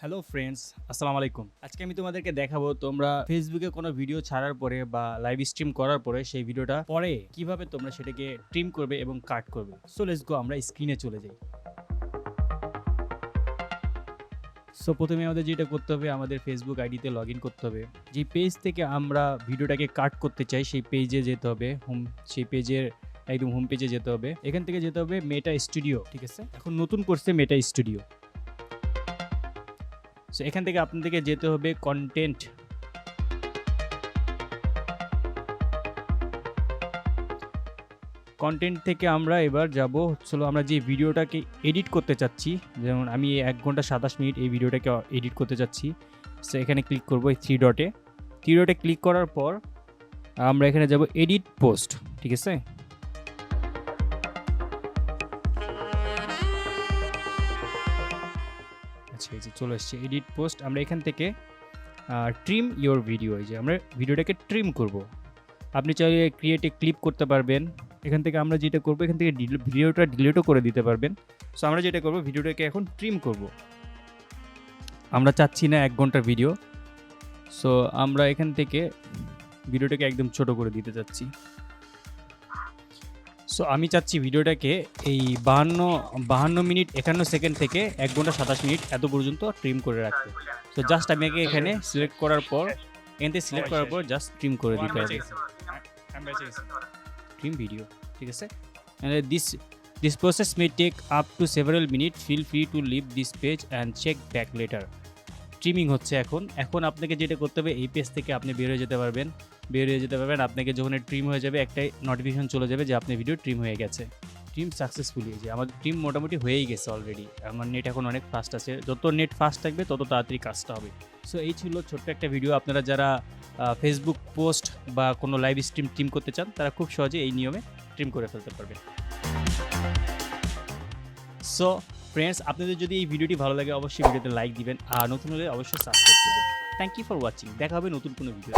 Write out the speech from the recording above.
Hello friends, আসসালামু আলাইকুম। আজকে আমি তোমাদেরকে দেখাবো তোমরা ফেসবুকে কোনো ভিডিও ছাড়ার পরে বা লাইভ স্ট্রিম করার পরে সেই ভিডিওটা পরে কিভাবে তোমরা সেটাকে ট্রিম করবে এবং কাট করবে। সো লেটস গো, আমরা স্ক্রিনে চলে যাই। সো প্রথমে আমাদের যেটা করতে হবে, আমাদের ফেসবুক আইডিতে লগ ইন করতে হবে। যে পেজ থেকে আমরা ভিডিওটাকে কাট করতে চাই সেই পেজে যেতে হবে। সেই পেজের একদম হোম পেজে যেতে হবে। এখান থেকে যেতে হবে মেটা স্টুডিও, ঠিক আছে? এখন নতুন করছে মেটা স্টুডিও। সো এখান থেকে আপনাদেরকে যেতে হবে কন্টেন্ট। কন্টেন্ট থেকে আমরা এবার যাব হচ্ছিল আমরা যে ভিডিওটাকে এডিট করতে চাচ্ছি, যেমন আমি 1 ঘন্টা 27 মিনিট এই ভিডিওটাকে এডিট করতে চাচ্ছি। সো এখানে ক্লিক করব এই থ্রি ডটে ক্লিক করার পর আমরা এখানে যাব এডিট পোস্ট, ঠিক আছে? আচ্ছা, এই যে চলে এসছে এডিট পোস্ট। আমরা এখান থেকে ট্রিম ইওর ভিডিও, এই যে আমরা ভিডিওটাকে ট্রিম করব। আপনি চাইলে ক্রিয়েট এ ক্লিপ করতে পারবেন। এখান থেকে আমরা যেটা করব, এখান থেকে ভিডিওটা ডিলিটও করে দিতে পারবেন। সো আমরা যেটা করব, ভিডিওটাকে এখন ট্রিম করব। আমরা চাচ্ছি না 1 ঘন্টার ভিডিও। সো আমরা এখান থেকে ভিডিওটাকে একদম ছোট করে দিতে চাচ্ছি। সো আমি চাচ্ছি ভিডিওটাকে এই 52 মিনিট 51 সেকেন্ড থেকে 1 ঘন্টা 27 মিনিট এত পর্যন্ত ট্রিম করে রাখতে। সো জাস্ট আমি এখানে সিলেক্ট করার পর জাস্ট ট্রিম করে দিতে হবে। ট্রিম ভিডিও, ঠিক আছে? This process may take up to several minutes. Feel free to leave this page and check back later. Trimming হচ্ছে এখন আপনাকে যেটা করতে হবে, এই পেজ থেকে আপনি বের হয়ে যেতে পারবেন। আপনাকে যখন ট্রিম হয়ে যাবে একটাই নোটিফিকেশন চলে যাবে যে আপনার ভিডিও ট্রিম হয়ে গেছে। Trim successfully. যে আমাদের ট্রিম মোটামুটি হয়েই গেছে অলরেডি। আমার নেট এখন অনেক ফাস্ট আছে। যত নেট ফাস্ট থাকবে তত তাড়াতাড়ি কাজটা হবে। সো এই ছিল ছোট্ট একটা ভিডিও। আপনারা যারা ফেসবুক পোস্ট বা কোনো লাইভ স্ট্রিম ট্রিম করতে চান তারা খুব সহজে এই নিয়মে ট্রিম করে ফেলতে পারবেন। সো ফ্রেন্ডস, আপনাদের যদি এই ভিডিওটি ভালো লাগে অবশ্যই ভিডিওতে লাইক দিবেন, আর নতুন হলে অবশ্যই সাবস্ক্রাইব করবেন। Thank you for watching. দেখা হবে নতুন কোনো ভিডিও।